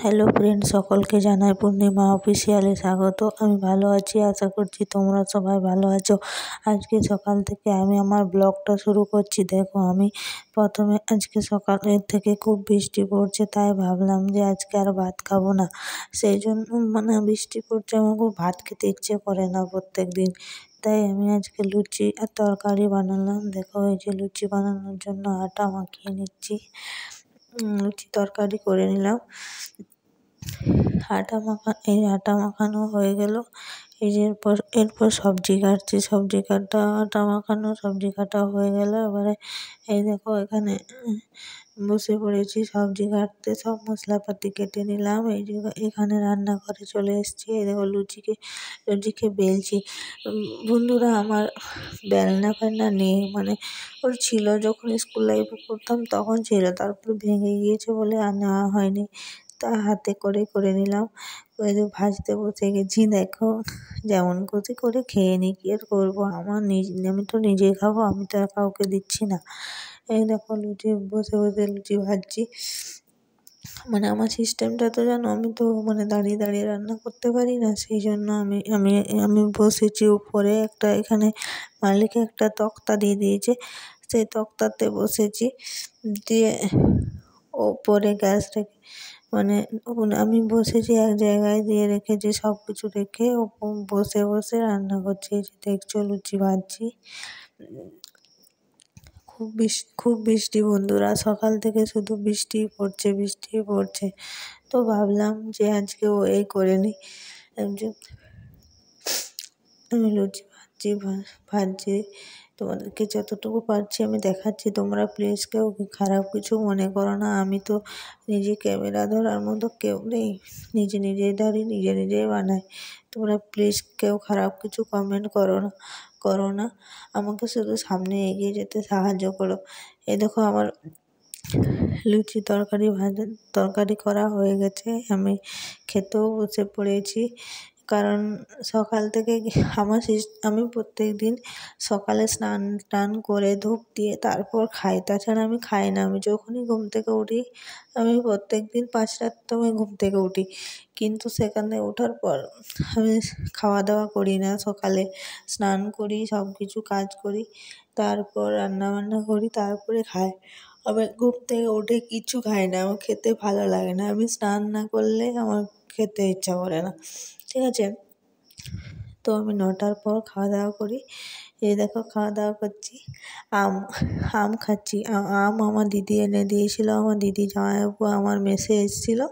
Hello friend, সকলকে জানাই পূর্ণিমা অফিসিয়ালে স্বাগত। আমি ভালো আছি, আশা করছি তোমরা সবাই ভালো আছো। আজকে সকাল থেকে আমি আমার ব্লগটা শুরু করছি। দেখো, আমি প্রথমে আজকে সকালের থেকে খুব বৃষ্টি পড়ছে, তাই ভাবলাম যে আজকে আর ভাত খাবো না। সেই জন্য বৃষ্টি পড়ছে, আমার খুব ভাত খেতে ইচ্ছে করে না প্রত্যেক দিন। তাই আমি আজকে লুচি আর তরকারি বানালাম। দেখো, এই যে লুচি বানানোর জন্য আটা মাখিয়ে নিচ্ছি। লুচি তরকারি করে নিলাম। আটা মাখানো হয়ে গেল। এই যে এরপর সবজি কাটছি। সবজি কাটা হয়ে গেল। এবারে এই দেখো, এখানে বসে পড়েছি সবজি কাটতে। সব মশলাপাতি কেটে নিলাম। এই যে এখানে রান্নাঘরে চলে এসেছি। এই দেখো, লুচিকে বেলছি। বন্ধুরা, আমার বেলনা ফেলনা নেই, ওর ছিল যখন স্কুল লাইফে পড়তাম তখন ছিল, তারপর ভেঙে গিয়েছে বলে আর নেওয়া হয়নি। তা হাতে করে নিলাম। ওই যে ভাজতে বসে গেছি। দেখো, যেমন খুশি করে খেয়ে নিই, কি আর করবো। আমি তো নিজেই খাবো, আমি তো আর কাউকে দিচ্ছি না। এই দেখো, বসে লুচি ভাজছি। আমার সিস্টেমটা তো জানো, আমি তো দাঁড়িয়ে দাঁড়িয়ে রান্না করতে পারি না। সেই জন্য আমি বসেছি উপরে এখানে মালিক একটা তক্তা দিয়ে দিয়েছে, সেই তক্তাতে বসেছি। দিয়ে ওপরে গ্যাস রেখে আমি বসেছি এক জায়গায়, দিয়ে রেখেছি সব কিছু রেখে বসে রান্না করছি। এই যে দেখছো, লুচি ভাজছি। খুব বৃষ্টি বন্ধুরা, সকাল থেকে শুধু বৃষ্টিই পড়ছে। তো ভাবলাম যে আজকে এই করে নিই। আমি লুচি ভাজছি তোমাদেরকে যতটুকু পারছি আমি দেখাচ্ছি। তোমরা প্লিজ কেউ খারাপ কিছু মনে করো না। আমি তো নিজে ক্যামেরা ধরার মতো কেউ নেই, নিজেই ধরি, নিজেই বানাই। তোমরা প্লিজ কেউ খারাপ কিছু কমেন্ট করো না। আমাকে শুধু সামনে এগিয়ে যেতে সাহায্য করো। এই দেখো, আমার লুচি তরকারি করা হয়ে গেছে। আমি খেতেও বসে পড়েছি। কারণ সকাল থেকে আমি প্রত্যেক দিন সকালে স্নান করে ধূপ দিয়ে তারপর খাই, তাছাড়া আমি খাই না। আমি যখনই ঘুম থেকে উঠি, আমি প্রত্যেক দিন 5টার সময় ঘুম থেকে উঠি, কিন্তু সেখানে ওঠার পর আমি খাওয়া দাওয়া করি না। সকালে স্নান করি, সব কিছু কাজ করি, তারপর রান্নাবান্না করি, তারপরে খাই। আমি ঘুম থেকে উঠে কিছু খাই না, আমার খেতে ভালো লাগে না। আমি স্নান না করলে আমার খেতে ইচ্ছা করে না, ঠিক আছে? তো আমি 9টার পর খাওয়া দাওয়া করি। এই দেখো, খাওয়া দাওয়া করছি। আম খাচ্ছি। আম আমার দিদি এনে দিয়েছিল। আমার দিদি জামাইবাবু আমার মেসে এসেছিলো,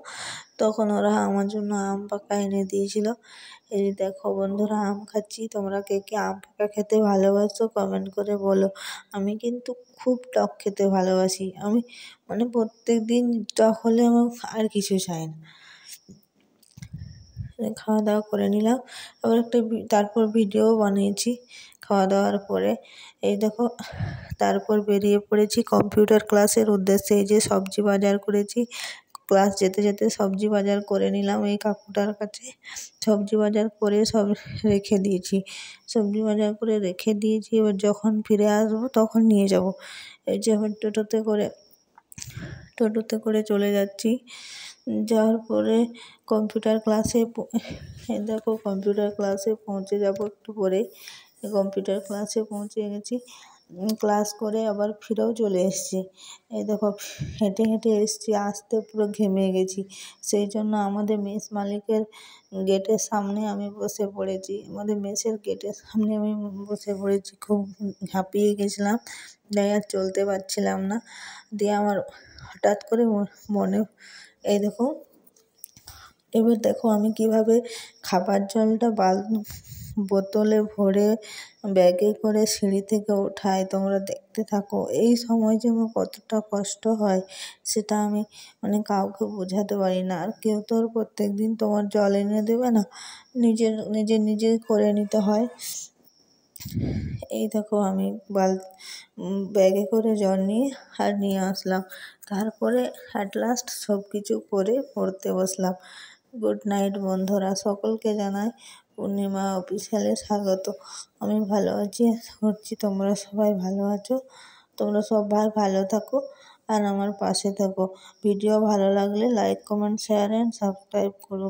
তখন ওরা আমার জন্য আম পাকা এনে দিয়েছিল। এই দেখো বন্ধুরা, আম খাচ্ছি। তোমরা কে কে আম পাকা খেতে ভালোবাসো কমেন্ট করে বলো। আমি কিন্তু খুব টক খেতে ভালোবাসি। আমি প্রত্যেক দিন টক হলে আমার আর কিছু চাই না। খাওয়া দাওয়া করে নিলাম। আবার তারপর ভিডিও বানিয়েছি খাওয়া দাওয়ার পরে। এই দেখো, তারপর বেরিয়ে পড়েছি কম্পিউটার ক্লাসের উদ্দেশ্যে। এই যে সবজি বাজার করেছি, ক্লাস যেতে যেতে সবজি বাজার করে নিলাম এই কাকুটার কাছে। সবজি বাজার করে সব রেখে দিয়েছি। এবার যখন ফিরে আসবো তখন নিয়ে যাব। এই যে আবার টোটোতে করে চলে যাচ্ছি। যাওয়ার পরে কম্পিউটার ক্লাসে পৌঁছে যাব একটু পরে। কম্পিউটার ক্লাসে পৌঁছে গেছি। ক্লাস করে আবার ফিরেও চলে এসেছি। এই দেখো, হেঁটে এসেছি, আসতে পুরো ঘেমে গেছি। সেই জন্য আমাদের মেস মালিকের গেটের সামনে আমি বসে পড়েছি। আমাদের মেসের গেটের সামনে আমি বসে পড়েছি। খুব হাঁপিয়ে গেছিলাম, তাই আর চলতে পারছিলাম না। দিয়ে আমার হঠাৎ করে এবার দেখো আমি কিভাবে খাবার জলটা বোতলে ভরে ব্যাগে করে সিঁড়ি থেকে ওঠাই। তোমরা দেখতে থাকো। এই সময় যে আমার কতটা কষ্ট হয় সেটা আমি কাউকে বোঝাতে পারি না। আর কেউ তো আর প্রত্যেক দিন তোমার জল এনে দেবে না, নিজে করে নিতে হয়। এই দেখো, আমি ব্যাগে করে জল নিয়ে আসলাম। তারপরে অ্যাট লাস্ট সব কিছু করে পড়তে বসলাম। গুড নাইট বন্ধুরা, সকলকে জানাই পূর্ণিমা অফিসিয়ালে স্বাগত। আমি ভালো আছি, আশা করছি তোমরা সবাই ভালো আছো। তোমরা সবাই ভালো থাকো। আর আমার পাশে থেকো। ভিডিও ভালো লাগলে like, comment, share and subscribe করো।